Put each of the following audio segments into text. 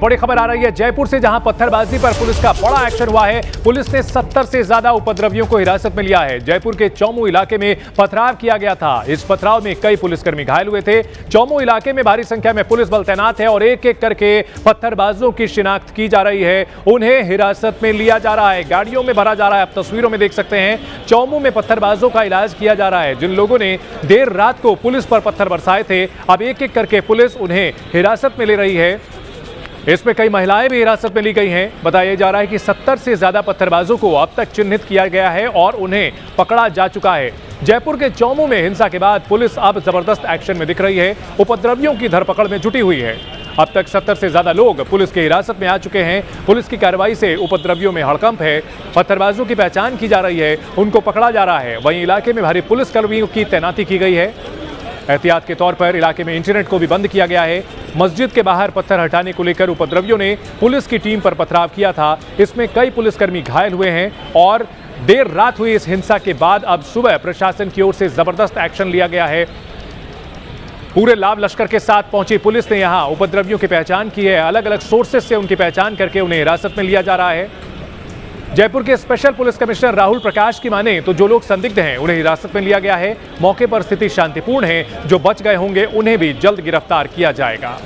बड़ी खबर आ रही है जयपुर से, जहां पत्थरबाजी पर पुलिस का बड़ा एक्शन हुआ है। पुलिस ने 70 से ज्यादा उपद्रवियों को हिरासत में लिया है। जयपुर के चौमू इलाके में पथराव किया गया था। इस पथराव में कई पुलिसकर्मी घायल हुए थे। चौमू इलाके में भारी संख्या में पुलिस बल तैनात है और एक एक करके पत्थरबाजों की शिनाख्त की जा रही है। उन्हें हिरासत में लिया जा रहा है, गाड़ियों में भरा जा रहा है। आप तस्वीरों में देख सकते हैं चौमू में पत्थरबाजों का इलाज किया जा रहा है। जिन लोगों ने देर रात को पुलिस पर पत्थर बरसाए थे, अब एक एक करके पुलिस उन्हें हिरासत में ले रही है। इसमें कई महिलाएं भी हिरासत में ली गई हैं। बताया जा रहा है कि 70 से ज्यादा पत्थरबाजों को अब तक चिन्हित किया गया है और उन्हें पकड़ा जा चुका है। जयपुर के चौमू में हिंसा के बाद पुलिस अब जबरदस्त एक्शन में दिख रही है, उपद्रवियों की धरपकड़ में जुटी हुई है। अब तक 70 से ज्यादा लोग पुलिस की हिरासत में आ चुके हैं। पुलिस की कार्रवाई से उपद्रवियों में हड़कंप है। पत्थरबाजों की पहचान की जा रही है, उनको पकड़ा जा रहा है। वहीं इलाके में भारी पुलिसकर्मियों की तैनाती की गई है। एहतियात के तौर पर इलाके में इंटरनेट को भी बंद किया गया है। मस्जिद के बाहर पत्थर हटाने को लेकर उपद्रवियों ने पुलिस की टीम पर पथराव किया था। इसमें कई पुलिसकर्मी घायल हुए हैं और देर रात हुई इस हिंसा के बाद अब सुबह प्रशासन की ओर से जबरदस्त एक्शन लिया गया है। पूरे लाभ लश्कर के साथ पहुंची पुलिस ने यहां उपद्रवियों की पहचान की है। अलग अलग सोर्सेज से उनकी पहचान करके उन्हें हिरासत में लिया जा रहा है। जयपुर के special police commissioner Rahul Prakash की माने तो जो लोग संदिग्ध हैं उन्हें हिरासत में लिया गया है। मौके पर स्थिति शांतिपूर्ण है। जो बच गए होंगे उन्हें भी जल्द गिरफ्तार किया जाएगा।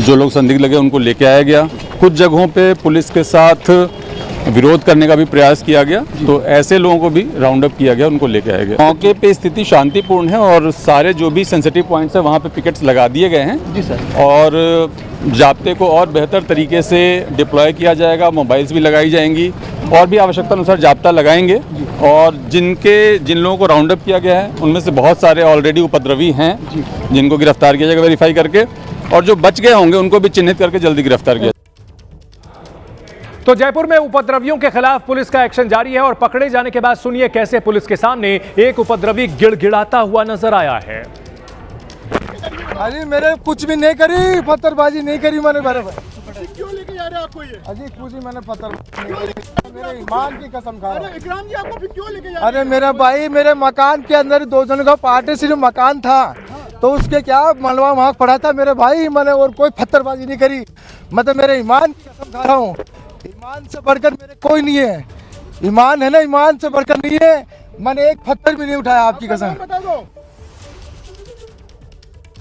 जो लोग संदिग्ध लगे उनको लेके आया गया। कुछ जगहों पे पुलिस के साथ विरोध करने का भी प्रयास किया गया, तो ऐसे लोगों को भी राउंड अप किया गया, उनको लेके आया गया। मौके पे स्थिति शांतिपूर्ण है और सारे जो भी सेंसिटिव पॉइंट्स है वहाँ पे पिकेट्स लगा दिए गए हैं जी सर। और जाब्ते को और बेहतर तरीके से डिप्लॉय किया जाएगा, मोबाइल्स भी लगाई जाएंगी और भी आवश्यकता अनुसार जाब्ता लगाएंगे। और जिन लोगों को राउंड अप किया गया है उनमें से बहुत सारे ऑलरेडी उपद्रवी हैं जिनको गिरफ्तार किया जाएगा वेरीफाई करके, और जो बच गए होंगे उनको भी चिन्हित करके जल्दी गिरफ्तार किया। तो जयपुर में उपद्रवियों के खिलाफ पुलिस का एक्शन जारी है और पकड़े जाने के बाद सुनिए कैसे पुलिस के सामने एक उपद्रवी गिड़गिड़ाता हुआ नजर आया है। अरे मेरे कुछ भी नहीं करी, पत्थरबाजी नहीं करी मैंने। बराबर क्यों लेके जा रहे हैं आपको ये? अजी कुछ ही मैंने पत्थरबाजी नहीं करी, मेरे ईमान की कसम खा रहा हूं। इकराम जी आपको फिर क्यों लेके जा रहे हैं? अरे मेरा भाई, मेरे मकान के अंदर 2 जनों का पार्टी सिर्फ मकान था, तो उसके क्या मलबा वहाँ पड़ा था मेरे भाई। मैंने और कोई पत्थरबाजी नहीं करी। मैं तो मेरे ईमान की कसम खा रहा हूँ। ईमान से बढ़कर मेरे कोई नहीं है। ईमान है ना, ईमान से बढ़कर नहीं है। मैंने एक पत्थर भी नहीं उठाया, आपकी कसम। बता दो।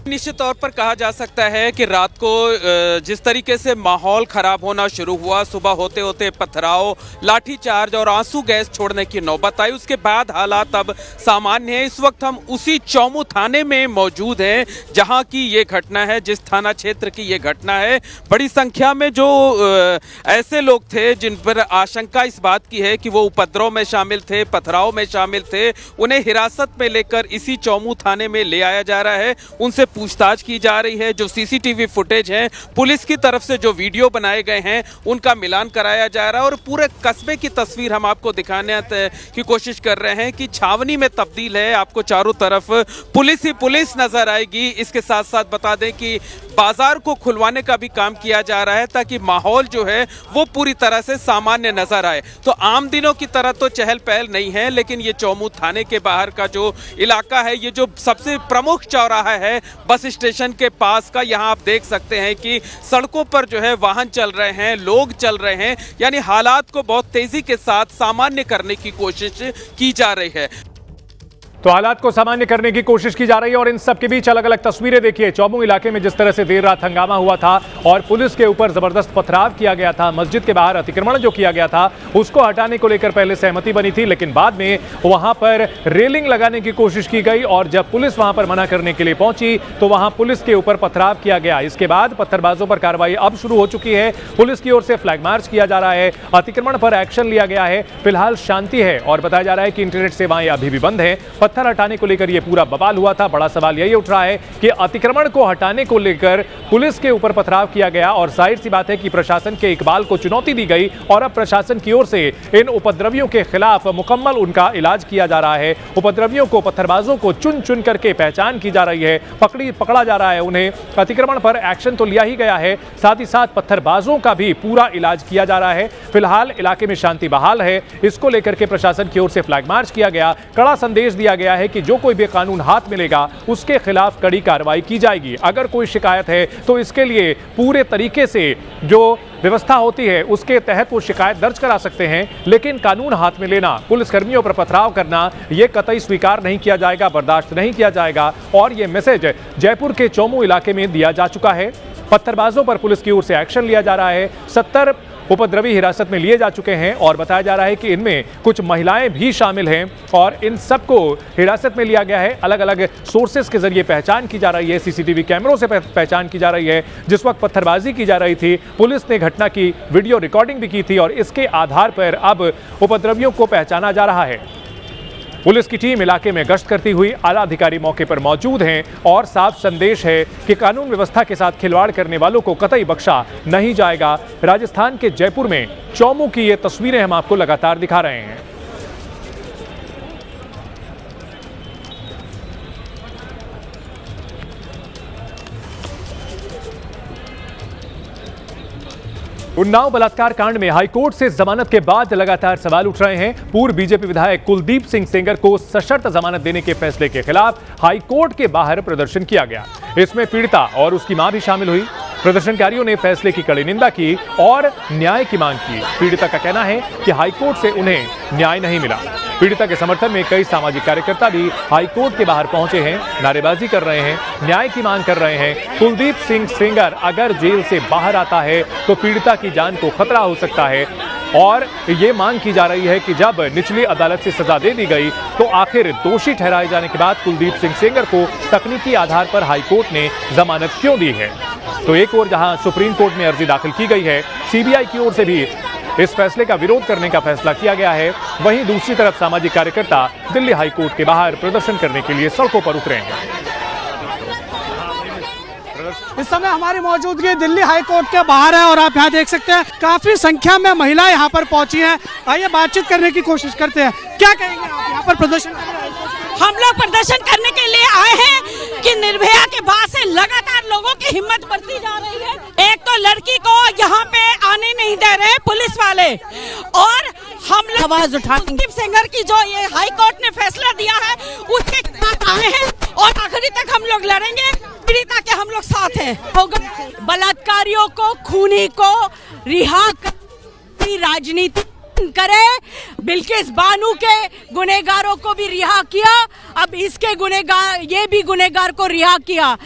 निश्चित तौर पर कहा जा सकता है कि रात को जिस तरीके से माहौल खराब होना शुरू हुआ, सुबह होते होते पथराव, लाठीचार्ज और आंसू गैस छोड़ने की नौबत आई, उसके बाद हालात अब सामान्य है। इस वक्त हम उसी चौमू थाने में मौजूद हैं जहां की ये घटना है, जिस थाना क्षेत्र की ये घटना है। बड़ी संख्या में जो ऐसे लोग थे जिन पर आशंका इस बात की है कि वो उपद्रव में शामिल थे, पथराव में शामिल थे, उन्हें हिरासत में लेकर इसी चौमू थाने में ले आया जा रहा है। उनसे पूछताछ की जा रही है। जो सीसीटीवी फुटेज है, पुलिस की तरफ से जो वीडियो बनाए गए हैं, उनका मिलान कराया जा रहा है और पूरे कस्बे की तस्वीर हम आपको दिखाने की कोशिश कर रहे हैं कि छावनी में तब्दील है। आपको चारों तरफ पुलिस ही पुलिस नजर आएगी। इसके साथ साथ बता दें कि बाजार को खुलवाने का भी काम किया जा रहा है ताकि माहौल जो है वो पूरी तरह से सामान्य नजर आए। तो आम दिनों की तरह तो चहल पहल नहीं है, लेकिन ये चौमू थाने के बाहर का जो इलाका है, ये जो सबसे प्रमुख चौराहा है बस स्टेशन के पास का, यहाँ आप देख सकते हैं कि सड़कों पर जो है वाहन चल रहे हैं, लोग चल रहे हैं, यानी हालात को बहुत तेजी के साथ सामान्य करने की कोशिश की जा रही है। तो हालात को सामान्य करने की कोशिश की जा रही है और इन सब के बीच अलग अलग तस्वीरें देखिए। चौमू इलाके में जिस तरह से देर रात हंगामा हुआ था और पुलिस के ऊपर जबरदस्त पथराव किया गया था, मस्जिद के बाहर अतिक्रमण जो किया गया था उसको हटाने को लेकर पहले सहमति बनी थी, लेकिन बाद में वहां पर रेलिंग लगाने की कोशिश की गई और जब पुलिस वहां पर मना करने के लिए पहुंची तो वहां पुलिस के ऊपर पथराव किया गया। इसके बाद पत्थरबाजों पर कार्रवाई अब शुरू हो चुकी है। पुलिस की ओर से फ्लैग मार्च किया जा रहा है, अतिक्रमण पर एक्शन लिया गया है। फिलहाल शांति है और बताया जा रहा है कि इंटरनेट सेवाएं अभी भी बंद है। पत्थर हटाने को लेकर यह पूरा बवाल हुआ था। बड़ा सवाल यही उठ रहा है कि अतिक्रमण को हटाने को लेकर पुलिस के ऊपर पथराव किया गया और जाहिर सी बात है कि प्रशासन के इकबाल को चुनौती दी गई और अब प्रशासन की ओर से इन उपद्रवियों के खिलाफ मुकम्मल उनका इलाज किया जा रहा है। उपद्रवियों को, पत्थरबाजों को चुन चुन करके पहचान की जा रही है, पकड़ा जा रहा है उन्हें। अतिक्रमण पर एक्शन तो लिया ही गया है, साथ ही साथ पत्थरबाजों का भी पूरा इलाज किया जा रहा है। फिलहाल इलाके में शांति बहाल है। इसको लेकर के प्रशासन की ओर से फ्लैग मार्च किया गया, कड़ा संदेश दिया गया है कि जो कोई भी कानून हाथ मिलेगा उसके खिलाफ कड़ी कार्रवाई की जाएगी। अगर कोई शिकायत है तो इसके लिए पूरे तरीके से जो व्यवस्था होती है उसके तहत वो शिकायत दर्ज करा सकते हैं, लेकिन कानून हाथ में लेना, पुलिसकर्मियों पर पथराव करना, यह कतई स्वीकार नहीं किया जाएगा, बर्दाश्त नहीं किया जाएगा। और यह मैसेज जयपुर के चौमू इलाके में दिया जा चुका है। पत्थरबाजों पर पुलिस की ओर से एक्शन लिया जा रहा है। 70 उपद्रवी हिरासत में लिए जा चुके हैं और बताया जा रहा है कि इनमें कुछ महिलाएं भी शामिल हैं और इन सबको हिरासत में लिया गया है। अलग अलग सोर्सेस के जरिए पहचान की जा रही है, सीसीटीवी कैमरों से पहचान की जा रही है। जिस वक्त पत्थरबाजी की जा रही थी, पुलिस ने घटना की वीडियो रिकॉर्डिंग भी की थी और इसके आधार पर अब उपद्रवियों को पहचाना जा रहा है। पुलिस की टीम इलाके में गश्त करती हुई आला अधिकारी मौके पर मौजूद हैं और साफ संदेश है कि कानून व्यवस्था के साथ खिलवाड़ करने वालों को कतई बख्शा नहीं जाएगा। राजस्थान के जयपुर में चौमू की ये तस्वीरें हम आपको लगातार दिखा रहे हैं। उन्नाव बलात्कार कांड में हाईकोर्ट से जमानत के बाद लगातार सवाल उठ रहे हैं। पूर्व बीजेपी विधायक कुलदीप सिंह सेंगर को सशर्त जमानत देने के फैसले के खिलाफ हाईकोर्ट के बाहर प्रदर्शन किया गया। इसमें पीड़िता और उसकी मां भी शामिल हुई। प्रदर्शनकारियों ने फैसले की कड़ी निंदा की और न्याय की मांग की। पीड़िता का कहना है कि हाईकोर्ट से उन्हें न्याय नहीं मिला। पीड़िता के समर्थन में कई सामाजिक कार्यकर्ता भी हाईकोर्ट के बाहर पहुंचे हैं, नारेबाजी कर रहे हैं, न्याय की मांग कर रहे हैं। कुलदीप सिंह सेंगर अगर जेल से बाहर आता है तो पीड़िता की जान को खतरा हो सकता है और ये मांग की जा रही है कि जब निचली अदालत से सजा दे दी गई तो आखिर दोषी ठहराए जाने के बाद कुलदीप सिंह सेंगर को तकनीकी आधार पर हाईकोर्ट ने जमानत क्यों दी है। तो एक ओर जहां सुप्रीम कोर्ट में अर्जी दाखिल की गई है, सीबीआई की ओर से भी इस फैसले का विरोध करने का फैसला किया गया है, वहीं दूसरी तरफ सामाजिक कार्यकर्ता दिल्ली हाईकोर्ट के बाहर प्रदर्शन करने के लिए सड़कों पर उतरे हैं। इस समय हमारी मौजूदगी दिल्ली हाई कोर्ट के बाहर है और आप यहाँ देख सकते हैं काफी संख्या में महिलाएं यहाँ पर पहुंची हैं। आइए बातचीत करने की कोशिश करते हैं। क्या कहेंगे आप यहाँ पर प्रदर्शन करने आए? हम लोग प्रदर्शन करने के लिए आए हैं कि निर्भया के बाद से लगातार लोगों की हिम्मत बढ़ती जा रही है। एक तो लड़की को यहाँ पे आने नहीं दे रहे पुलिस वाले और हम लोग आवाज उठाएंगे। कुलदीप सेंगर की जो ये हाई कोर्ट ने फैसला दिया है उसके साथ आए हैं और आखिरी तक हम लोग लड़ेंगे। पीड़िता के हम लोग साथ हैं। बलात्कारियों को, खूनी को रिहा करने राजनीति करे। बिल्किस बानू के गुनहगारों को भी रिहा किया, अब इसके गुनहगार, ये भी गुनहगार को रिहा किया।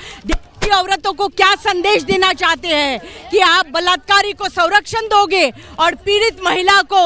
औरतों को क्या संदेश देना चाहते हैं कि आप बलात्कारी को संरक्षण दोगे और पीड़ित महिला को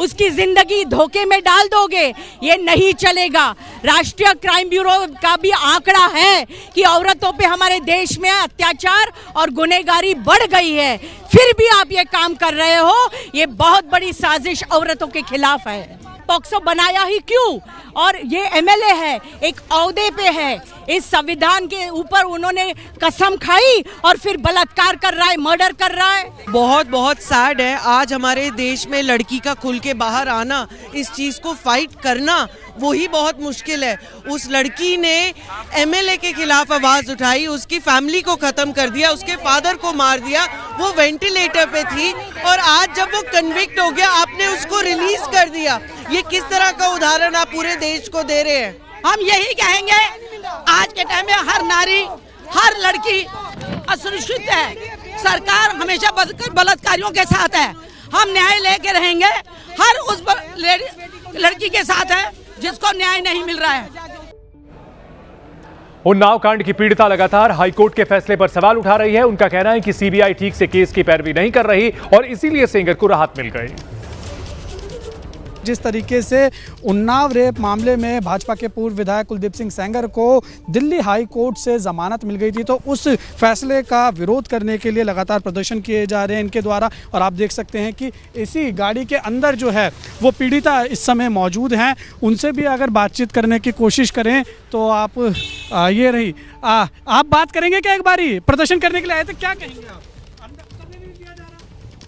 उसकी जिंदगी धोखे में डाल दोगे, ये नहीं चलेगा। राष्ट्रीय क्राइम ब्यूरो का भी आंकड़ा है कि औरतों पे हमारे देश में अत्याचार और गुनहगारी बढ़ गई है, फिर भी आप ये काम कर रहे हो। ये बहुत बड़ी साजिश औरतों के खिलाफ है। पॉक्सो बनाया ही क्यों? और ये एमएलए है, एक ओहदे पे है, इस संविधान के ऊपर उन्होंने कसम खाई और फिर बलात्कार कर रहा है, मर्डर कर रहा है। बहुत बहुत सैड है। आज हमारे देश में लड़की का खुल के बाहर आना, इस चीज को फाइट करना वही बहुत मुश्किल है। उस लड़की ने एमएलए के खिलाफ आवाज उठाई, उसकी फैमिली को खत्म कर दिया, उसके फादर को मार दिया, वो वेंटिलेटर पे थी और आज जब वो कन्विक्ट हो गया आपने उसको रिलीज कर दिया। ये किस तरह का उदाहरण आप पूरे देश को दे रहे हैं? हम यही कहेंगे, आज के टाइम में हर नारी, हर लड़की असुरक्षित है। सरकार हमेशा बलात्कारियों के साथ है। हम न्याय लेके रहेंगे, हर उस लड़की के साथ है जिसको न्याय नहीं मिल रहा है। उन्नाव कांड की पीड़िता लगातार हाईकोर्ट के फैसले पर सवाल उठा रही है। उनका कहना है कि सीबीआई ठीक से केस की पैरवी नहीं कर रही और इसीलिए सेंगर को राहत मिल गई। जिस तरीके से उन्नाव रेप मामले में भाजपा के पूर्व विधायक कुलदीप सिंह सेंगर को दिल्ली हाई कोर्ट से जमानत मिल गई थी, तो उस फैसले का विरोध करने के लिए लगातार प्रदर्शन किए जा रहे हैं इनके द्वारा। और आप देख सकते हैं कि इसी गाड़ी के अंदर जो है वो पीड़िता इस समय मौजूद हैं। उनसे भी अगर बातचीत करने की कोशिश करें तो आप ये रही आप बात करेंगे क्या? एक बारी प्रदर्शन करने के लिए आए थे, क्या कहेंगे आप?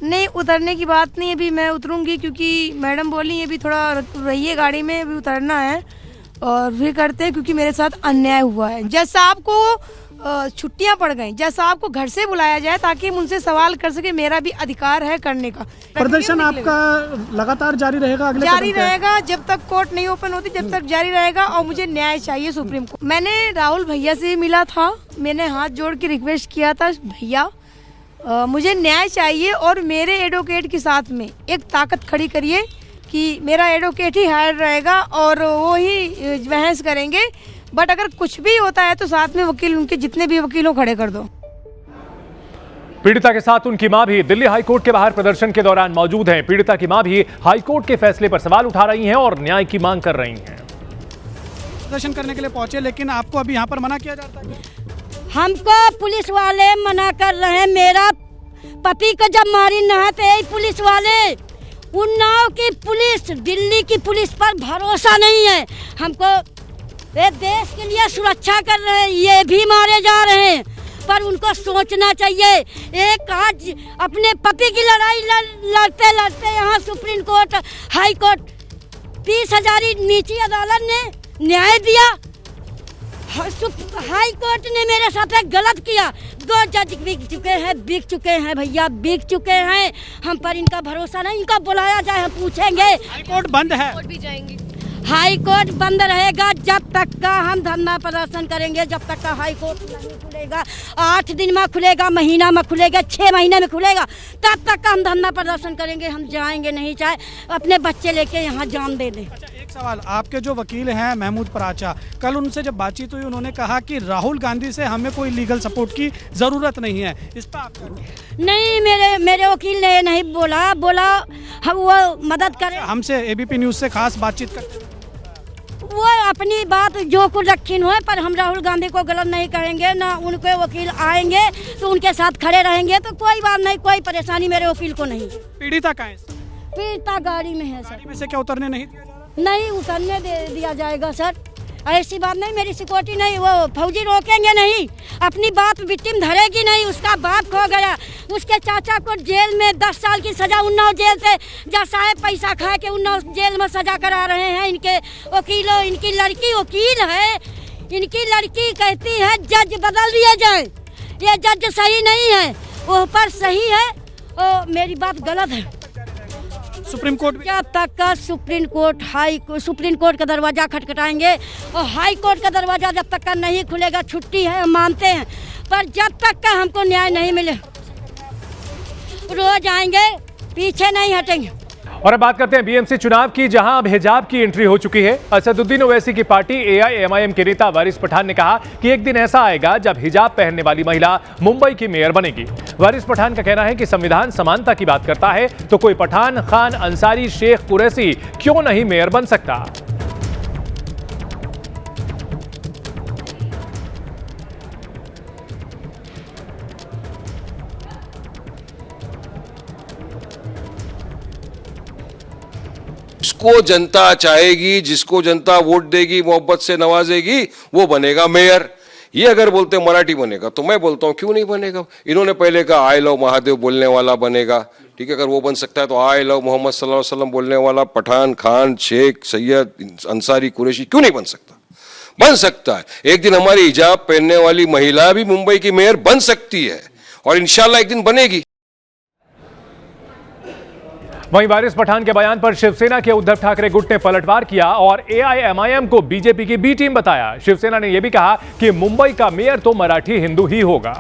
नहीं, उतरने की बात नहीं, अभी मैं उतरूंगी क्योंकि मैडम बोली अभी थोड़ा रहिए गाड़ी में, अभी उतरना है और फिर करते हैं क्योंकि मेरे साथ अन्याय हुआ है। जज साहब को छुट्टियां पड़ गई। जज साहब को घर से बुलाया जाए ताकि हम उनसे सवाल कर सके, मेरा भी अधिकार है करने का। प्रदर्शन आपका लगातार जारी रहेगा? अगले जारी कदम क्या है? रहेगा जब तक कोर्ट नहीं ओपन होती, जब तक जारी रहेगा। और मुझे न्याय चाहिए सुप्रीम कोर्ट। मैंने राहुल भैया से मिला था, मैंने हाथ जोड़ के रिक्वेस्ट किया था, भैया मुझे न्याय चाहिए और मेरे एडवोकेट के साथ में एक ताकत खड़ी करिए कि मेरा एडवोकेट ही हायर रहेगा और वो ही बहस करेंगे। बट अगर कुछ भी होता है तो साथ में वकील, उनके जितने भी वकीलों खड़े कर दो। पीड़िता के साथ उनकी मां भी दिल्ली हाईकोर्ट के बाहर प्रदर्शन के दौरान मौजूद हैं। पीड़िता की मां भी हाईकोर्ट के फैसले पर सवाल उठा रही हैं और न्याय की मांग कर रही हैं। प्रदर्शन करने के लिए पहुंचे, लेकिन आपको अभी यहाँ पर मना किया जाता है? हमको पुलिस वाले मना कर रहे हैं। मेरा पति को जब मारी ना तो यही पुलिस वाले, उन्नाव की पुलिस, दिल्ली की पुलिस पर भरोसा नहीं है। हमको ये देश के लिए सुरक्षा कर रहे हैं, ये भी मारे जा रहे हैं, पर उनको सोचना चाहिए। एक आज अपने पति की लड़ाई लड़ते लड़ते यहाँ सुप्रीम कोर्ट, हाई कोर्ट, 30,000 नीची अदालत ने न्याय दिया। हाई कोर्ट ने मेरे साथ गलत किया। 2 जज बिक चुके हैं भैया, बिक चुके हैं। हम पर इनका भरोसा नहीं। इनका बुलाया जाए, हम पूछेंगे। हाई कोर्ट बंद है? हाई कोर्ट बंद रहेगा जब तक का हम धरना प्रदर्शन करेंगे, जब तक का हाई कोर्ट नहीं खुलेगा। 8 दिन में खुलेगा, महीना में खुलेगा, 6 महीने में खुलेगा, तब तक का हम धरना प्रदर्शन करेंगे। हम जाएंगे नहीं, चाहे अपने बच्चे लेके यहाँ जान दे दें। अच्छा, एक सवाल, आपके जो वकील हैं महमूद पराचा, कल उनसे जब बातचीत हुई उन्होंने कहा कि राहुल गांधी से हमें कोई लीगल सपोर्ट की जरूरत नहीं है। इस पर आप नहीं, मेरे वकील ने नहीं बोला हम वो मदद करें। हमसे एबीपी न्यूज़ से खास बातचीत करते वो अपनी बात जो कुछ रखी हुए, पर हम राहुल गांधी को गलत नहीं कहेंगे। ना उनके वकील आएंगे तो उनके साथ खड़े रहेंगे, तो कोई बात नहीं, कोई परेशानी मेरे वकील को नहीं। पीड़िता कहाँ है? पीड़िता गाड़ी में है सर। गाड़ी में से क्या उतरने नहीं दिया जा रहा? नहीं उतरने दिया जाएगा सर, ऐसी बात नहीं। मेरी सिक्योरिटी नहीं, वो फौजी रोकेंगे नहीं, अपनी बात विक्टिम धरेगी नहीं। उसका बाप खो गया, उसके चाचा को जेल में 10 साल की सजा, उन्नाव जेल से जज साहब पैसा खा के उन्नाव जेल में सजा करा रहे हैं इनके वकीलों। इनकी लड़की वकील है, इनकी लड़की कहती है जज बदल दिया जाए, ये जज सही नहीं है, वो पर सही है और मेरी बात गलत है। सुप्रीम कोर्ट जब तक का सुप्रीम कोर्ट का दरवाजा खटखटाएंगे और हाई कोर्ट का दरवाजा जब तक का नहीं खुलेगा, छुट्टी है हम मानते हैं, पर जब तक का हमको न्याय नहीं मिले रोज आएंगे, पीछे नहीं हटेंगे। और अब बात करते हैं बीएमसी चुनाव की, जहां अब हिजाब की एंट्री हो चुकी है। असदुद्दीन ओवैसी की पार्टी एआईएमआईएम के नेता वारिस पठान ने कहा कि एक दिन ऐसा आएगा जब हिजाब पहनने वाली महिला मुंबई की मेयर बनेगी। वारिस पठान का कहना है कि संविधान समानता की बात करता है, तो कोई पठान, खान, अंसारी, शेख, कुरैशी क्यों नहीं मेयर बन सकता। जिसको जनता चाहेगी, जिसको जनता वोट देगी, मोहब्बत से नवाजेगी, वो बनेगा मेयर। ये अगर बोलते हैं मराठी बनेगा, तो मैं बोलता हूँ क्यों नहीं बनेगा। इन्होंने पहले कहा आई लव महादेव बोलने वाला बनेगा, ठीक है, अगर वो बन सकता है तो आई लव मोहम्मद सल्लल्लाहु अलैहि वसल्लम बोलने वाला पठान, खान, शेख, सैयद, अंसारी, कुरैशी क्यों नहीं बन सकता। बन सकता है। एक दिन हमारी हिजाब पहनने वाली महिला भी मुंबई की मेयर बन सकती है और इंशाल्लाह एक दिन बनेगी। वहीं वारिस पठान के बयान पर शिवसेना के उद्धव ठाकरे गुट ने पलटवार किया और एआईएमआईएम को बीजेपी की बी टीम बताया। शिवसेना ने यह भी कहा कि मुंबई का मेयर तो मराठी हिंदू ही होगा।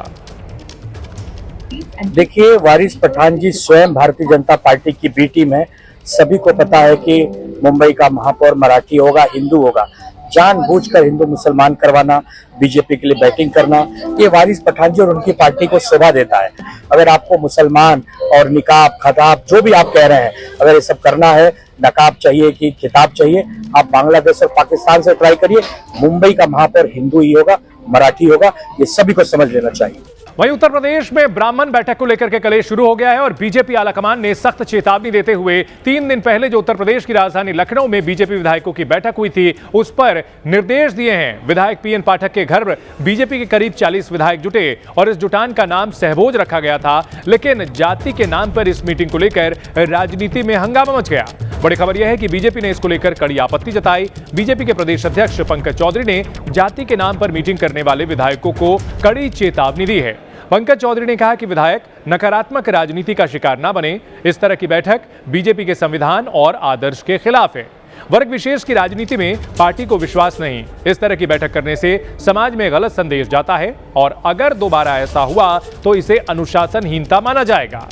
देखिए, वारिस पठान जी स्वयं भारतीय जनता पार्टी की बी टीम है। सभी को पता है कि मुंबई का महापौर मराठी होगा, हिंदू होगा। जानबूझकर हिंदू मुसलमान करवाना, बीजेपी के लिए बैटिंग करना, ये वारिस पठान जी और उनकी पार्टी को शोभा देता है। अगर आपको मुसलमान और निकाब, खताब, जो भी आप कह रहे हैं, अगर ये सब करना है, नकाब चाहिए कि खिताब चाहिए, आप बांग्लादेश और पाकिस्तान से ट्राई करिए। मुंबई का महापौर हिंदू ही होगा, मराठी होगा, ये सभी को समझ लेना चाहिए। वहीं उत्तर प्रदेश में ब्राह्मण बैठक को लेकर के कलेश शुरू हो गया है और बीजेपी आलाकमान ने सख्त चेतावनी देते हुए 3 दिन पहले जो उत्तर प्रदेश की राजधानी लखनऊ में बीजेपी विधायकों की बैठक हुई थी, उस पर निर्देश दिए हैं। विधायक पीएन पाठक के घर बीजेपी के करीब 40 विधायक जुटे और इस जुटान का नाम सहभोज रखा गया था, लेकिन जाति के नाम पर इस मीटिंग को लेकर राजनीति में हंगामा मच गया। बड़ी खबर यह है कि बीजेपी ने इसको लेकर कड़ी आपत्ति जताई। बीजेपी के प्रदेश अध्यक्ष पंकज चौधरी ने जाति के नाम पर मीटिंग करने वाले विधायकों को कड़ी चेतावनी दी है। पंकज चौधरी ने कहा कि विधायक नकारात्मक राजनीति का शिकार न बने। इस तरह की बैठक बीजेपी के संविधान और आदर्श के खिलाफ है। वर्ग विशेष की राजनीति में पार्टी को विश्वास नहीं। इस तरह की बैठक करने से समाज में गलत संदेश जाता है और अगर दोबारा ऐसा हुआ तो इसे अनुशासनहीनता माना जाएगा।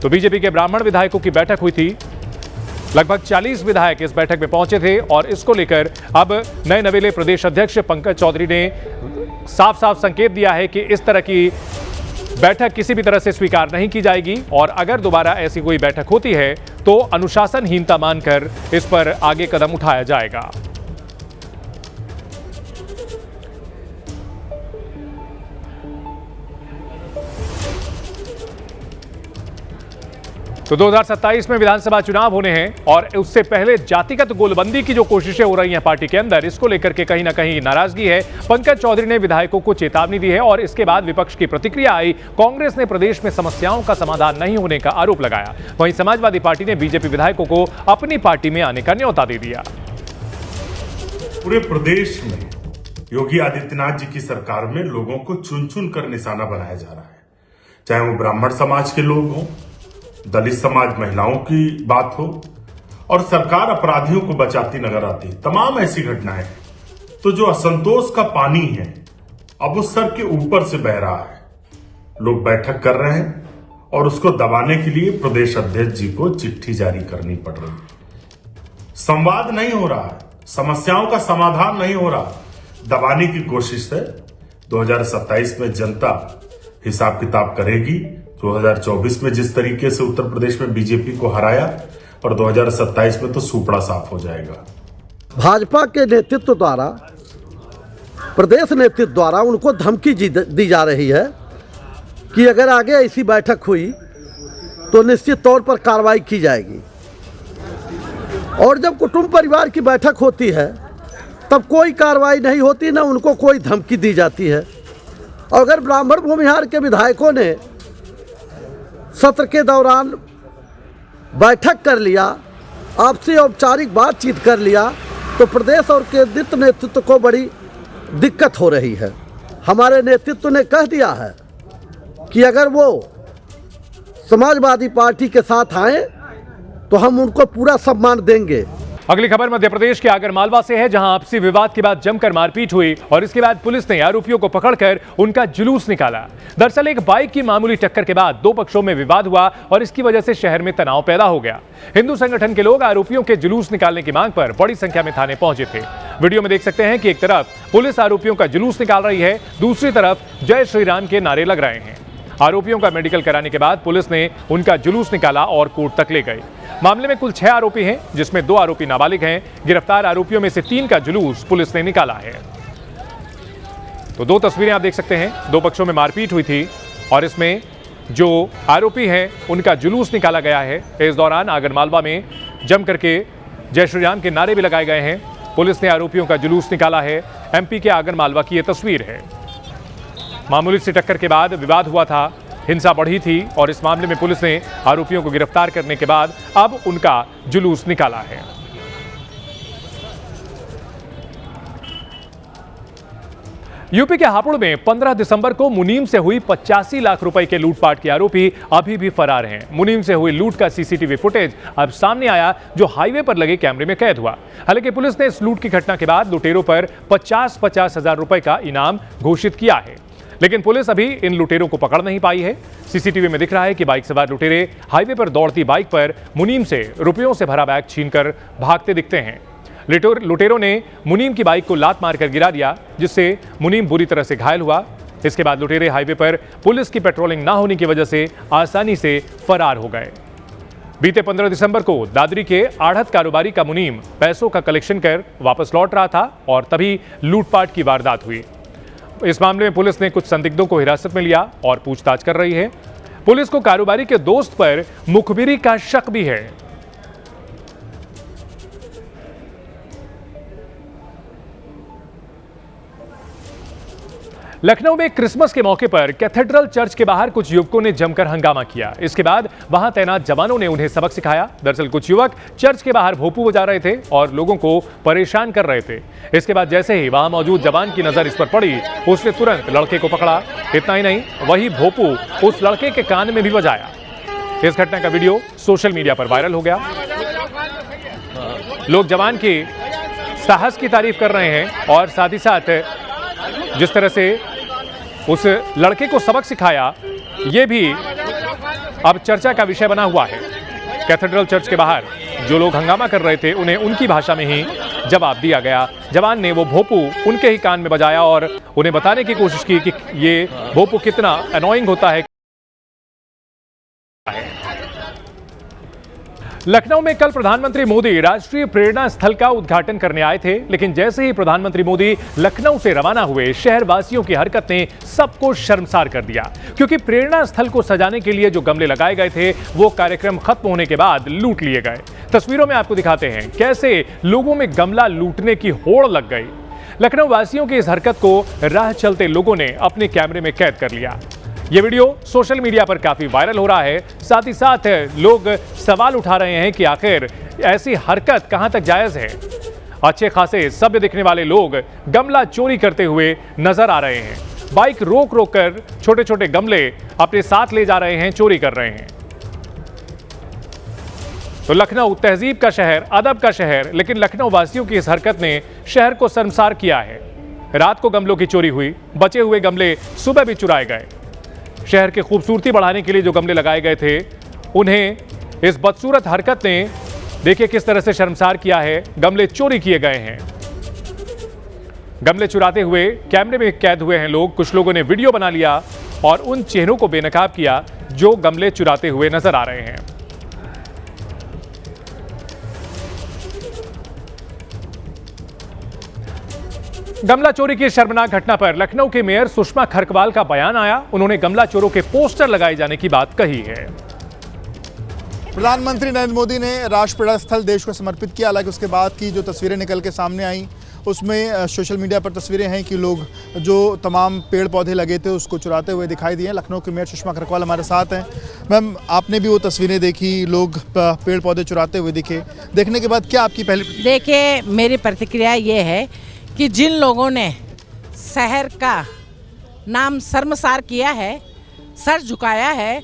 तो बीजेपी के ब्राह्मण विधायकों की बैठक हुई थी। लगभग 40 विधायक इस बैठक में पहुंचे थे और इसको लेकर अब नए नवेले प्रदेश अध्यक्ष पंकज चौधरी ने साफ साफ संकेत दिया है कि इस तरह की बैठक किसी भी तरह से स्वीकार नहीं की जाएगी और अगर दोबारा ऐसी कोई बैठक होती है तो अनुशासनहीनता मानकर इस पर आगे कदम उठाया जाएगा। तो 2027 में विधानसभा चुनाव होने हैं और उससे पहले जातिगत गोलबंदी की जो कोशिशें हो रही हैं पार्टी के अंदर, इसको लेकर के कहीं ना कहीं नाराजगी है। पंकज चौधरी ने विधायकों को चेतावनी दी है और इसके बाद विपक्ष की प्रतिक्रिया आई। कांग्रेस ने प्रदेश में समस्याओं का समाधान नहीं होने का आरोप लगाया। वहीं समाजवादी पार्टी ने बीजेपी विधायकों को अपनी पार्टी में आने का न्योता दे दिया। पूरे प्रदेश में योगी आदित्यनाथ जी की सरकार में लोगों को चुन चुन कर निशाना बनाया जा रहा है, चाहे वो ब्राह्मण समाज के लोग हों, दलित समाज महिलाओं की बात हो और सरकार अपराधियों को बचाती नजर आती। तमाम ऐसी घटनाएं, तो जो असंतोष का पानी है अब उस सर के ऊपर से बह रहा है। लोग बैठक कर रहे हैं और उसको दबाने के लिए प्रदेश अध्यक्ष जी को चिट्ठी जारी करनी पड़ रही है। संवाद नहीं हो रहा है, समस्याओं का समाधान नहीं हो रहा, दबाने की कोशिश है। 2027 में जनता हिसाब किताब करेगी। 2024 में जिस तरीके से उत्तर प्रदेश में बीजेपी को हराया और 2027 में तो सुपड़ा साफ हो जाएगा। भाजपा के नेतृत्व द्वारा, प्रदेश नेतृत्व द्वारा उनको धमकी दी जा रही है कि अगर आगे ऐसी बैठक हुई तो निश्चित तौर पर कार्रवाई की जाएगी। और जब कुटुंब परिवार की बैठक होती है तब कोई कार्रवाई नहीं होती, ना उनको कोई धमकी दी जाती है। और अगर ब्राह्मण भूमिहार के विधायकों ने सत्र के दौरान बैठक कर लिया, आपसी औपचारिक बातचीत कर लिया, तो प्रदेश और केंद्रीय नेतृत्व को बड़ी दिक्कत हो रही है। हमारे नेतृत्व ने कह दिया है कि अगर वो समाजवादी पार्टी के साथ आए तो हम उनको पूरा सम्मान देंगे। अगली खबर मध्य प्रदेश के आगरमालवा से है, जहां आपसी विवाद के बाद जमकर मारपीट हुई और इसके बाद पुलिस ने आरोपियों को पकड़कर उनका जुलूस निकाला। दरअसल एक बाइक की मामूली टक्कर के बाद दो पक्षों में विवाद हुआ और इसकी वजह से शहर में तनाव पैदा हो गया। हिंदू संगठन के लोग आरोपियों के जुलूस निकालने की मांग पर बड़ी संख्या में थाने पहुंचे थे। वीडियो में देख सकते हैं कि एक तरफ पुलिस आरोपियों का जुलूस निकाल रही है, दूसरी तरफ जय श्री राम के नारे लग रहे हैं। आरोपियों का मेडिकल कराने के बाद पुलिस ने उनका जुलूस निकाला और कोर्ट तक ले गए। मामले में कुल 6 आरोपी हैं, जिसमें 2 आरोपी नाबालिग हैं। गिरफ्तार आरोपियों में से 3 का जुलूस पुलिस ने निकाला है। तो 2 तस्वीरें आप देख सकते हैं, 2 पक्षों में मारपीट हुई थी और इसमें जो आरोपी हैं उनका जुलूस निकाला गया है। इस दौरान आगरमालवा में जम करके जय श्री राम के नारे भी लगाए गए हैं। पुलिस ने आरोपियों का जुलूस निकाला है। एमपी के आगरमालवा की यह तस्वीर है। मामूली सी टक्कर के बाद विवाद हुआ था, हिंसा बढ़ी थी और इस मामले में पुलिस ने आरोपियों को गिरफ्तार करने के बाद अब उनका जुलूस निकाला है। यूपी के हापुड़ में 15 दिसंबर को मुनीम से हुई 85 लाख रुपए के लूटपाट के आरोपी अभी भी फरार हैं। मुनीम से हुई लूट का सीसीटीवी फुटेज अब सामने आया, जो हाईवे पर लगे कैमरे में कैद हुआ। हालांकि पुलिस ने इस लूट की घटना के बाद लुटेरों पर 50-50 हजार रुपए का इनाम घोषित किया है, लेकिन पुलिस अभी इन लुटेरों को पकड़ नहीं पाई है। सीसीटीवी में दिख रहा है कि बाइक सवार लुटेरे हाईवे पर दौड़ती बाइक पर मुनीम से रुपयों से भरा बैग छीनकर भागते दिखते हैं। लुटेरों ने मुनीम की बाइक को लात मारकर गिरा दिया, जिससे मुनीम बुरी तरह से घायल हुआ। इसके बाद लुटेरे हाईवे पर पुलिस की पेट्रोलिंग न होने की वजह से आसानी से फरार हो गए। बीते 15 दिसंबर को दादरी के आढ़त कारोबारी का मुनीम पैसों का कलेक्शन कर वापस लौट रहा था और तभी लूटपाट की वारदात हुई। इस मामले में पुलिस ने कुछ संदिग्धों को हिरासत में लिया और पूछताछ कर रही है। पुलिस को कारोबारी के दोस्त पर मुखबिरी का शक भी है। लखनऊ में क्रिसमस के मौके पर कैथेड्रल चर्च के बाहर कुछ युवकों ने जमकर हंगामा किया। इसके बाद वहां तैनात जवानों ने उन्हें सबक सिखाया। दरअसल कुछ युवक चर्च के बाहर भोपू बजा रहे थे और लोगों को परेशान कर रहे थे। इसके बाद जैसे ही वहां मौजूद जवान की नजर इस पर पड़ी, उसने तुरंत लड़के को पकड़ा। इतना ही नहीं, वही भोपू उस लड़के के कान में भी बजाया। इस घटना का वीडियो सोशल मीडिया पर वायरल हो गया। लोग जवान के साहस की तारीफ कर रहे हैं और साथ ही साथ जिस तरह से उस लड़के को सबक सिखाया, यह भी अब चर्चा का विषय बना हुआ है। कैथेड्रल चर्च के बाहर जो लोग हंगामा कर रहे थे, उन्हें उनकी भाषा में ही जवाब दिया गया। जवान ने वो भोपू उनके ही कान में बजाया और उन्हें बताने की कोशिश की कि ये भोपू कितना अनोइंग होता है। लखनऊ में कल प्रधानमंत्री मोदी राष्ट्रीय प्रेरणा स्थल का उद्घाटन करने आए थे, लेकिन जैसे ही प्रधानमंत्री मोदी लखनऊ से रवाना हुए, शहर वासियों की हरकत ने सबको शर्मसार कर दिया। क्योंकि प्रेरणा स्थल को सजाने के लिए जो गमले लगाए गए थे, वो कार्यक्रम खत्म होने के बाद लूट लिए गए। तस्वीरों में आपको दिखाते हैं कैसे लोगों में गमला लूटने की होड़ लग गई। लखनऊ वासियों की इस हरकत को राह चलते लोगों ने अपने कैमरे में कैद कर लिया। ये वीडियो सोशल मीडिया पर काफी वायरल हो रहा है। साथ ही साथ लोग सवाल उठा रहे हैं कि आखिर ऐसी हरकत कहां तक जायज है। अच्छे खासे सभ्य दिखने वाले लोग गमला चोरी करते हुए नजर आ रहे हैं। बाइक रोक रोक कर छोटे छोटे गमले अपने साथ ले जा रहे हैं, चोरी कर रहे हैं। तो लखनऊ तहजीब का शहर, अदब का शहर, लेकिन लखनऊ वासियों की इस हरकत ने शहर को शर्मसार किया है। रात को गमलों की चोरी हुई, बचे हुए गमले सुबह भी चुराए गए। शहर की खूबसूरती बढ़ाने के लिए जो गमले लगाए गए थे, उन्हें इस बदसूरत हरकत ने देखिए किस तरह से शर्मसार किया है। गमले चोरी किए गए हैं। गमले चुराते हुए कैमरे में कैद हुए हैं लोग। कुछ लोगों ने वीडियो बना लिया और उन चेहरों को बेनकाब किया जो गमले चुराते हुए नजर आ रहे हैं। गमला चोरी की शर्मनाक घटना पर लखनऊ के मेयर सुषमा खरकवाल का बयान आया। उन्होंने गमला चोरों के पोस्टर लगाए जाने की बात कही है। प्रधानमंत्री नरेंद्र मोदी ने राष्ट्रीय प्रेरणा स्थल देश को समर्पित किया। हालांकि उसके बाद की जो तस्वीरें निकल के सामने आई, उसमें सोशल मीडिया पर तस्वीरें हैं कि लोग जो तमाम पेड़ पौधे लगे थे उसको चुराते हुए दिखाई दिए। लखनऊ के मेयर सुषमा खरकवाल हमारे साथ हैं। मैम, आपने भी वो तस्वीरें देखी, लोग पेड़ पौधे चुराते हुए दिखे। देखने के बाद क्या आपकी पहली? देखिए, मेरी प्रतिक्रिया ये है कि जिन लोगों ने शहर का नाम शर्मसार किया है, सर झुकाया है,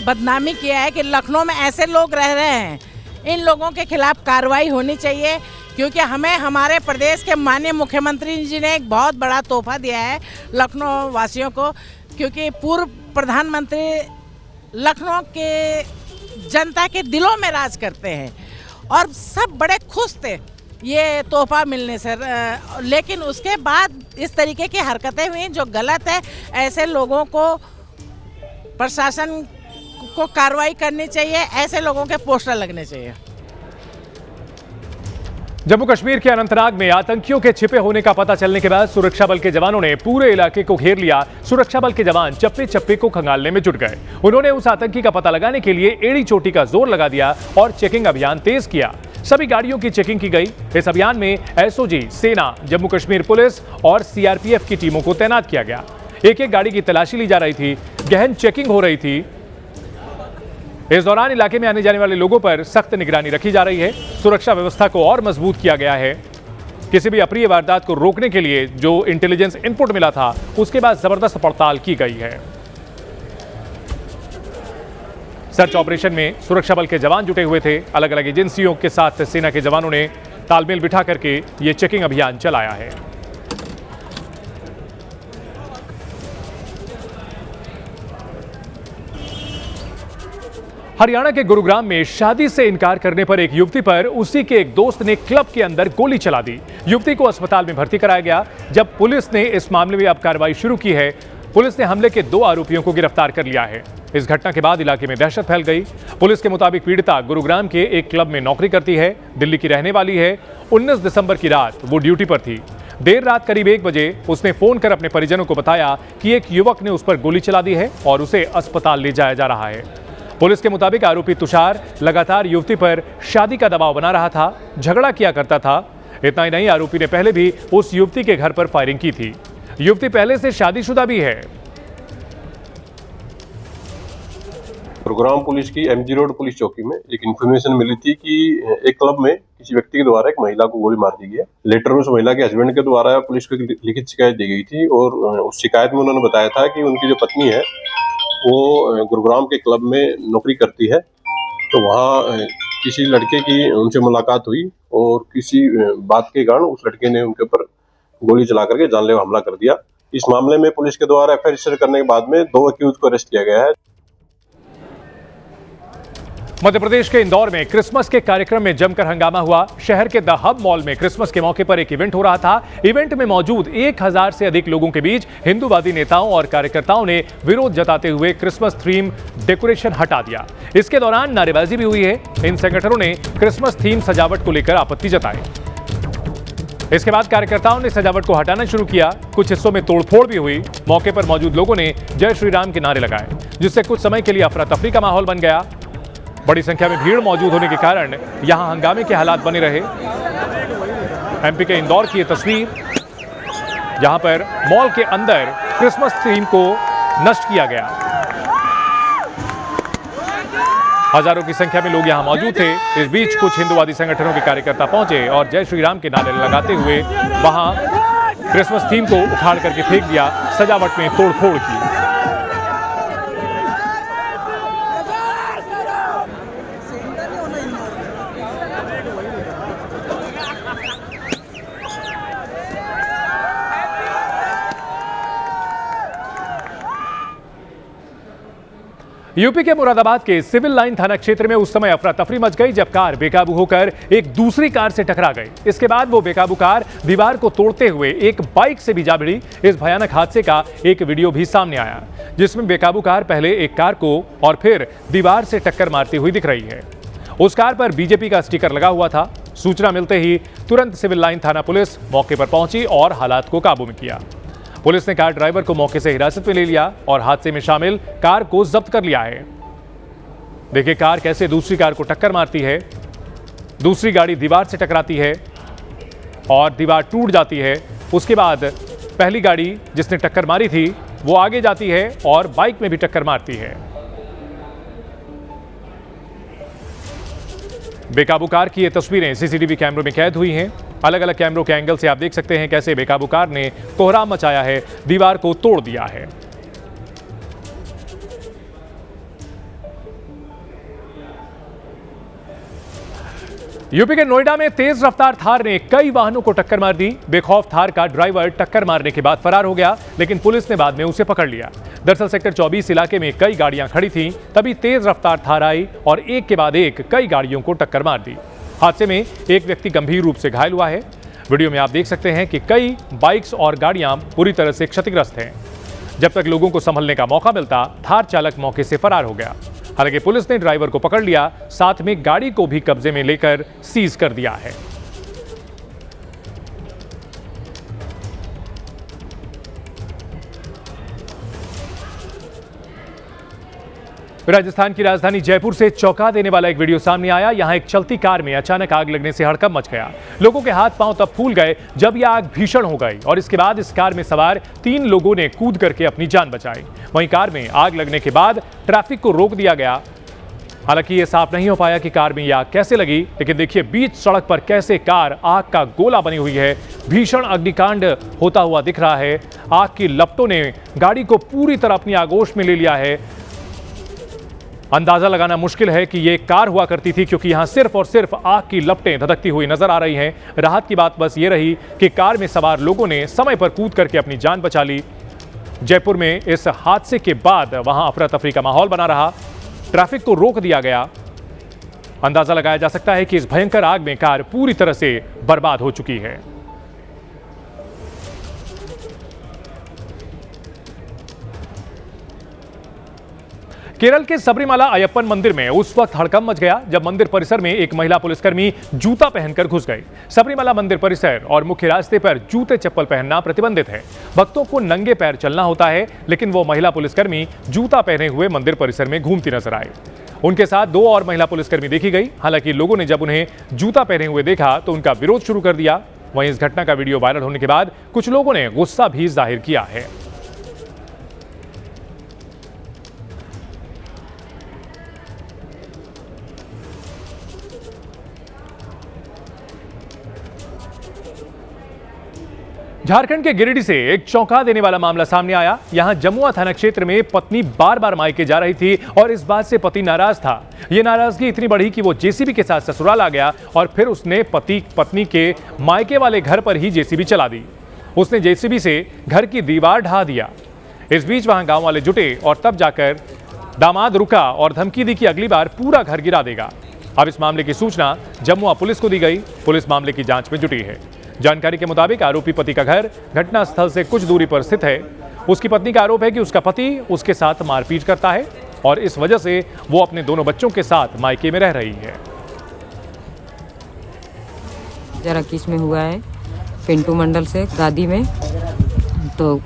बदनामी किया है कि लखनऊ में ऐसे लोग रह रहे हैं, इन लोगों के खिलाफ कार्रवाई होनी चाहिए। क्योंकि हमें हमारे प्रदेश के माननीय मुख्यमंत्री जी ने एक बहुत बड़ा तोहफा दिया है लखनऊ वासियों को। क्योंकि पूर्व प्रधानमंत्री लखनऊ के जनता के दिलों में राज करते हैं और सब बड़े खुश थे ये तोहफा मिलने से। लेकिन उसके बाद इस तरीके की हरकतें हुई जो गलत है। ऐसे लोगों को प्रशासन को कार्रवाई करनी चाहिए, ऐसे लोगों के पोस्टर लगने चाहिए। जम्मू कश्मीर के अनंतनाग में आतंकियों के छिपे होने का पता चलने के बाद सुरक्षा बल के जवानों ने पूरे इलाके को घेर लिया। सुरक्षा बल के जवान चप्पे चप्पे को खंगालने में जुट गए। उन्होंने उस आतंकी का पता लगाने के लिए एड़ी चोटी का जोर लगा दिया और चेकिंग अभियान तेज किया। सभी गाड़ियों की चेकिंग की गई। इस अभियान में एसओजी, सेना, जम्मू कश्मीर पुलिस और सीआरपीएफ की टीमों को तैनात किया गया। एक एक गाड़ी की तलाशी ली जा रही थी, गहन चेकिंग हो रही थी। इस दौरान इलाके में आने जाने वाले लोगों पर सख्त निगरानी रखी जा रही है। सुरक्षा व्यवस्था को और मजबूत किया गया है। किसी भी अप्रिय वारदात को रोकने के लिए जो इंटेलिजेंस इनपुट मिला था, उसके बाद जबरदस्त पड़ताल की गई है। सर्च ऑपरेशन में सुरक्षा बल के जवान जुटे हुए थे। अलग अलग एजेंसियों के साथ सेना के जवानों ने तालमेल बिठा करके ये चेकिंग अभियान चलाया है। हरियाणा के गुरुग्राम में शादी से इनकार करने पर एक युवती पर उसी के एक दोस्त ने क्लब के अंदर गोली चला दी। युवती को अस्पताल में भर्ती कराया गया। जब पुलिस ने इस मामले में अब कार्रवाई शुरू की है, पुलिस ने हमले के 2 आरोपियों को गिरफ्तार कर लिया है। इस घटना के बाद इलाके में दहशत फैल गई। पुलिस के मुताबिक पीड़िता गुरुग्राम के एक क्लब में नौकरी करती है, दिल्ली की रहने वाली है। 19 दिसंबर की रात वो ड्यूटी पर थी। देर रात करीब 1 बजे उसने फोन कर अपने परिजनों को बताया कि एक युवक ने उस पर गोली चला दी है और उसे अस्पताल ले जाया जा रहा है। पुलिस के मुताबिक आरोपी तुषार लगातार युवती पर शादी का दबाव बना रहा था, झगड़ा किया करता था। इतना ही नहीं, आरोपी ने पहले भी उस युवती के घर पर फायरिंग की थी। युवती पहले से शादीशुदा भी है। गुरुग्राम पुलिस की एमजी रोड पुलिस चौकी में एक इन्फॉर्मेशन मिली थी कि एक क्लब में किसी व्यक्ति के द्वारा एक महिला को गोली मार दी गई है। लेटर में उस महिला के हस्बैंड के द्वारा पुलिस को एक लिखित शिकायत दी गई थी और उस शिकायत में उन्होंने बताया था कि उनकी जो पत्नी है वो गुरुग्राम के क्लब में नौकरी करती है, तो वहाँ किसी लड़के की उनसे मुलाकात हुई और किसी बात के कारण उस लड़के ने उनके ऊपर गोली चला करके जानलेवा हमला कर दिया। इस मामले में पुलिस के द्वारा एफआईआर रजिस्टर करने के बाद में 2 अक्यूज को अरेस्ट किया गया है। मध्य प्रदेश के इंदौर में क्रिसमस के कार्यक्रम में जमकर हंगामा हुआ। शहर के द हब मॉल में क्रिसमस के मौके पर एक इवेंट हो रहा था। इवेंट में मौजूद 1000 से अधिक लोगों के बीच हिंदूवादी नेताओं और कार्यकर्ताओं ने विरोध जताते हुए क्रिसमस थीम डेकोरेशन हटा दिया। इसके दौरान नारेबाजी भी हुई है। इन संगठनों ने क्रिसमस थीम सजावट को लेकर आपत्ति जताई। इसके बाद कार्यकर्ताओं ने सजावट को हटाना शुरू किया। कुछ हिस्सों में तोड़फोड़ भी हुई। मौके पर मौजूद लोगों ने जय श्री राम के नारे लगाए, जिससे कुछ समय के लिए अफरा तफरी का माहौल बन गया। बड़ी संख्या में भीड़ मौजूद होने के कारण यहां हंगामे के हालात बने रहे। एमपी के इंदौर की ये तस्वीर, जहां पर मॉल के अंदर क्रिसमस थीम को नष्ट किया गया। हजारों की संख्या में लोग यहां मौजूद थे। इस बीच कुछ हिंदूवादी संगठनों के कार्यकर्ता पहुंचे और जय श्री राम के नारे लगाते हुए वहां क्रिसमस थीम को उखाड़ करके फेंक दिया, सजावट में तोड़फोड़ की। यूपी के मुरादाबाद के सिविल लाइन थाना क्षेत्र में उस समय अफरा तफरी मच गई जब कार बेकाबू होकर एक दूसरी कार से टकरा गई। इसके बाद वो बेकाबू कार दीवार को तोड़ते हुए एक बाइक से भी जा भिड़ी। इस भयानक हादसे का एक वीडियो भी सामने आया, जिसमें बेकाबू कार पहले एक कार को और फिर दीवार से टक्कर मारती हुई दिख रही है। उस कार पर बीजेपी का स्टिकर लगा हुआ था। सूचना मिलते ही तुरंत सिविल लाइन थाना पुलिस मौके पर पहुंची और हालात को काबू में किया। पुलिस ने कार ड्राइवर को मौके से हिरासत में ले लिया और हादसे में शामिल कार को जब्त कर लिया है। देखिए कार कैसे दूसरी कार को टक्कर मारती है। दूसरी गाड़ी दीवार से टकराती है और दीवार टूट जाती है। उसके बाद पहली गाड़ी जिसने टक्कर मारी थी वो आगे जाती है और बाइक में भी टक्कर मारती है। बेकाबू कार की ये तस्वीरें सीसीटीवी कैमरों में कैद हुई हैं। अलग अलग कैमरों के एंगल से आप देख सकते हैं कैसे बेकाबू कार ने कोहराम मचाया है, दीवार को तोड़ दिया है। यूपी के नोएडा में तेज रफ्तार थार ने कई वाहनों को टक्कर मार दी। बेखौफ थार का ड्राइवर टक्कर मारने के बाद फरार हो गया, लेकिन पुलिस ने बाद में उसे पकड़ लिया। दरअसल सेक्टर 24 इलाके में कई गाड़ियां खड़ी थीं, तभी तेज रफ्तार थार आई और एक के बाद एक कई गाड़ियों को टक्कर मार दी। हादसे में एक व्यक्ति गंभीर रूप से घायल हुआ है। वीडियो में आप देख सकते हैं कि कई बाइक्स और गाड़ियां पूरी तरह से क्षतिग्रस्त हैं। जब तक लोगों को संभलने का मौका मिलता, थार चालक मौके से फरार हो गया। हालांकि पुलिस ने ड्राइवर को पकड़ लिया, साथ में गाड़ी को भी कब्जे में लेकर सीज कर दिया है। राजस्थान की राजधानी जयपुर से चौंका देने वाला एक वीडियो सामने आया। यहां एक चलती कार में अचानक आग लगने से हड़कंप मच गया। लोगों के हाथ पांव तब फूल गए जब यह आग भीषण हो गई और इसके बाद इस कार में सवार 3 लोगों ने कूद करके अपनी जान बचाई। वहीं कार में आग लगने के बाद ट्रैफिक को रोक दिया गया। हालांकि यह साफ नहीं हो पाया कि कार में यह आग कैसे लगी, लेकिन देखिए बीच सड़क पर कैसे कार आग का गोला बनी हुई है। भीषण अग्निकांड होता हुआ दिख रहा है। आग की लपटों ने गाड़ी को पूरी तरह अपनी आगोश में ले लिया है। अंदाजा लगाना मुश्किल है कि यह कार हुआ करती थी, क्योंकि यहां सिर्फ और सिर्फ आग की लपटें धधकती हुई नजर आ रही हैं। राहत की बात बस ये रही कि कार में सवार लोगों ने समय पर कूद करके अपनी जान बचा ली। जयपुर में इस हादसे के बाद वहां अफरा तफरी का माहौल बना रहा। ट्रैफिक को रोक दिया गया। अंदाजा लगाया जा सकता है कि इस भयंकर आग में कार पूरी तरह से बर्बाद हो चुकी है। केरल के सबरीमाला अयप्पन मंदिर में उस वक्त हड़कंप मच गया जब मंदिर परिसर में एक महिला पुलिसकर्मी जूता पहनकर घुस गई। सबरीमाला मंदिर परिसर और मुख्य रास्ते पर जूते चप्पल पहनना प्रतिबंधित है। भक्तों को नंगे पैर चलना होता है, लेकिन वो महिला पुलिसकर्मी जूता पहने हुए मंदिर परिसर में घूमती नजर आई। उनके साथ 2 और महिला पुलिसकर्मी देखी गई। हालांकि लोगों ने जब उन्हें जूता पहने हुए देखा तो उनका विरोध शुरू कर दिया। वहीं इस घटना का वीडियो वायरल होने के बाद कुछ लोगों ने गुस्सा भी जाहिर किया है। झारखंड के गिरिडीह से एक चौंका देने वाला मामला सामने आया। यहां जमुआ थाना क्षेत्र में पत्नी बार बार मायके जा रही थी और इस बात से पति नाराज था। यह नाराजगी इतनी बढ़ी कि वो जेसीबी के साथ ससुराल आ गया और फिर उसने पति पत्नी के मायके वाले घर पर ही जेसीबी चला दी। उसने जेसीबी से घर की दीवार ढा दिया। इस बीच वहां गांव वाले जुटे और तब जाकर दामाद रुका और धमकी दी कि अगली बार पूरा घर गिरा देगा। अब इस मामले की सूचना जमुआ पुलिस को दी गई। पुलिस मामले की जांच में जुटी है। जानकारी के मुताबिक आरोपी पति का घर घटना स्थल से कुछ दूरी पर स्थित है। उसकी पत्नी का आरोप है कि उसका पति उसके साथ मारपीट करता है और इस वजह से वो अपने दोनों बच्चों के साथ मायके में रह रही है। जरा किस में हुआ है पिंटू मंडल से गादी में, तो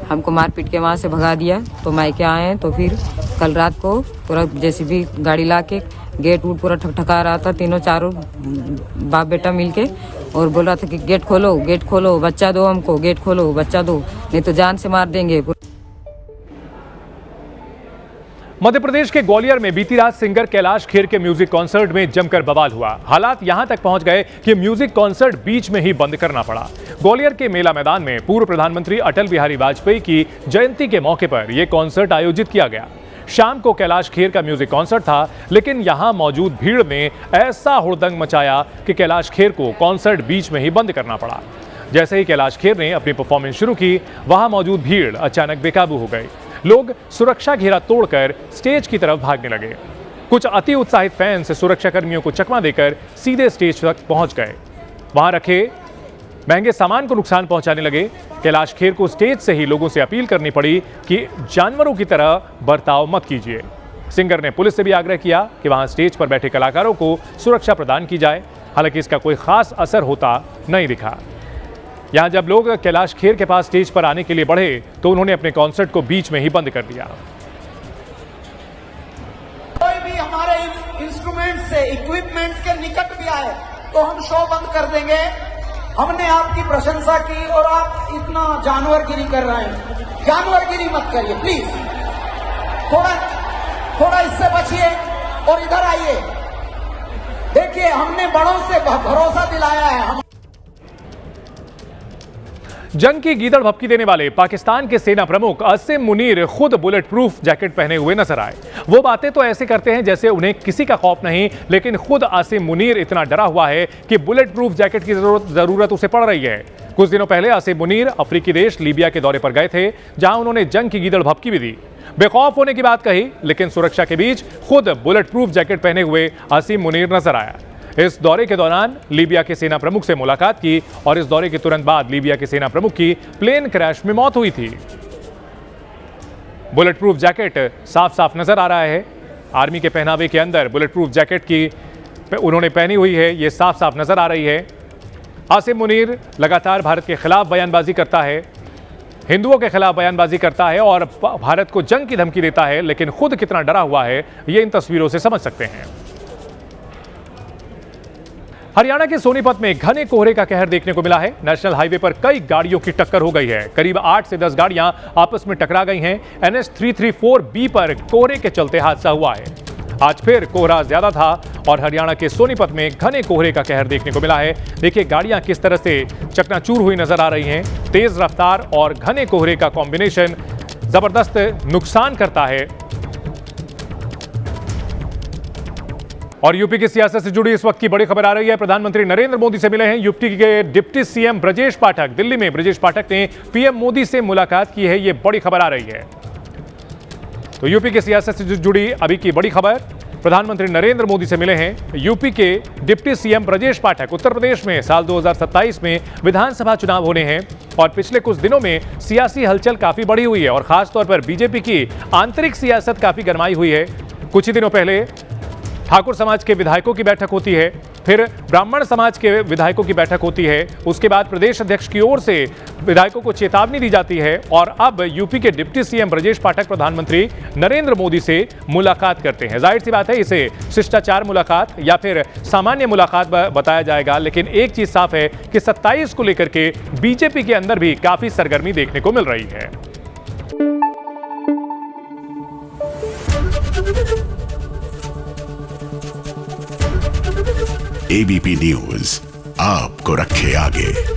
हमको मारपीट के वहाँ से भगा दिया। तो मायके आए तो फिर कल रात को पूरा जेसीबी गाड़ी ला के गेट वूट पूरा ठकठका रहा था। तीनों चारों बाप बेटा मिलके और बोल रहा था कि गेट खोलो, बच्चा दो हमको, गेट खोलो, बच्चा दो, नहीं तो जान से मार देंगे। मध्य प्रदेश के ग्वालियर में बीती रात सिंगर कैलाश खेर के म्यूजिक कॉन्सर्ट में जमकर बवाल हुआ। हालात यहां तक पहुंच गए कि म्यूजिक कॉन्सर्ट बीच में ही बंद करना पड़ा। ग्वालियर के मेला मैदान में पूर्व प्रधानमंत्री अटल बिहारी वाजपेयी की जयंती के मौके पर यह कॉन्सर्ट आयोजित किया गया। शाम को कैलाश खेर का म्यूजिक कॉन्सर्ट था, लेकिन यहां मौजूद भीड़ ने ऐसा हुड़दंग मचाया कि कैलाश खेर को कॉन्सर्ट बीच में ही बंद करना पड़ा। जैसे ही कैलाश खेर ने अपनी परफॉर्मेंस शुरू की, वहां मौजूद भीड़ अचानक बेकाबू हो गई। लोग सुरक्षा घेरा तोड़कर स्टेज की तरफ भागने लगे। कुछ अति उत्साहित फैंस सुरक्षा कर्मियों को चकमा देकर सीधे स्टेज तक पहुंच गए। वहां रखे महंगे सामान को नुकसान पहुंचाने लगे। कैलाश खेर को स्टेज से ही लोगों से अपील करनी पड़ी कि जानवरों की तरह बर्ताव मत कीजिए। सिंगर ने पुलिस से भी आग्रह किया कि वहां स्टेज पर बैठे कलाकारों को सुरक्षा प्रदान की जाए। हालांकि इसका कोई खास असर होता नहीं दिखा। यहां जब लोग कैलाश खेर के पास स्टेज पर आने के लिए बढ़े तो उन्होंने अपने कॉन्सर्ट को बीच में ही बंद कर दिया। कोई भी हमारे इंस्ट्रूमेंट से इक्विपमेंट के निकट भी आए तो हम शो बंद कर देंगे। हमने आपकी प्रशंसा की और आप इतना जानवरगिरी कर रहे हैं। जानवरगिरी मत करिए प्लीज, थोड़ा इससे बचिए और इधर आइए। देखिए, हमने बड़ों से भरोसा दिलाया है। जंग की गीदड़ भपकी देने वाले पाकिस्तान के सेना प्रमुख आसिम मुनीर खुद बुलेट प्रूफ जैकेट पहने हुए नजर आए। वो बातें तो ऐसे करते हैं जैसे उन्हें किसी का खौफ नहीं, लेकिन खुद आसिम मुनीर इतना डरा हुआ है कि बुलेट प्रूफ जैकेट की जरूरत उसे पड़ रही है। कुछ दिनों पहले आसिम मुनीर अफ्रीकी देश लीबिया के दौरे पर गए थे, जहां उन्होंने जंग की गीदड़ भपकी भी दी। बेखौफ होने की बात कही, लेकिन सुरक्षा के बीच खुद बुलेट प्रूफ जैकेट पहने हुए आसिम मुनीर नजर आया। इस दौरे के दौरान लीबिया के सेना प्रमुख से मुलाकात की और इस दौरे के तुरंत बाद लीबिया के सेना प्रमुख की प्लेन क्रैश में मौत हुई थी। बुलेट प्रूफ जैकेट साफ साफ नजर आ रहा है। आर्मी के पहनावे के अंदर बुलेट प्रूफ जैकेट की उन्होंने पहनी हुई है, ये साफ साफ नजर आ रही है। आसिम मुनीर लगातार भारत के खिलाफ बयानबाजी करता है, हिंदुओं के खिलाफ बयानबाजी करता है और भारत को जंग की धमकी देता है, लेकिन खुद कितना डरा हुआ है ये इन तस्वीरों से समझ सकते हैं। हरियाणा के सोनीपत में घने कोहरे का कहर देखने को मिला है। नेशनल हाईवे पर कई गाड़ियों की टक्कर हो गई है। करीब 8 से 10 गाड़ियां आपस में टकरा गई हैं। NH 334B पर कोहरे के चलते हादसा हुआ है। आज फिर कोहरा ज्यादा था और हरियाणा के सोनीपत में घने कोहरे का कहर देखने को मिला है। देखिए गाड़ियां किस तरह से चकनाचूर हुई नजर आ रही हैं। तेज रफ्तार और घने कोहरे का कॉम्बिनेशन जबरदस्त नुकसान करता है। और यूपी की सियासत से जुड़ी इस वक्त की बड़ी खबर आ रही है। प्रधानमंत्री नरेंद्र मोदी से मिले हैं यूपी के डिप्टी सीएम ब्रजेश पाठक। दिल्ली में ब्रजेश पाठक ने पीएम मोदी से मुलाकात की है, ये बड़ी खबर आ रही है। तो यूपी की सियासत से जुड़ी अभी की बड़ी खबर, प्रधानमंत्री नरेंद्र मोदी से मिले हैं यूपी के डिप्टी सीएम ब्रजेश पाठक। उत्तर प्रदेश में साल 2027 में विधानसभा चुनाव होने हैं और पिछले कुछ दिनों में सियासी हलचल काफी बढ़ी हुई है और खासतौर पर बीजेपी की आंतरिक सियासत काफी गरमाई हुई है। कुछ ही दिनों पहले ठाकुर समाज के विधायकों की बैठक होती है फिर ब्राह्मण समाज के विधायकों की बैठक होती है, उसके बाद प्रदेश अध्यक्ष की ओर से विधायकों को चेतावनी दी जाती है और अब यूपी के डिप्टी सीएम ब्रजेश पाठक प्रधानमंत्री नरेंद्र मोदी से मुलाकात करते हैं। जाहिर सी बात है इसे शिष्टाचार मुलाकात या फिर सामान्य मुलाकात बताया जाएगा, लेकिन एक चीज साफ है कि 27 को लेकर के बीजेपी के अंदर भी काफी सरगर्मी देखने को मिल रही है। एबीपी न्यूज आपको रखे आगे।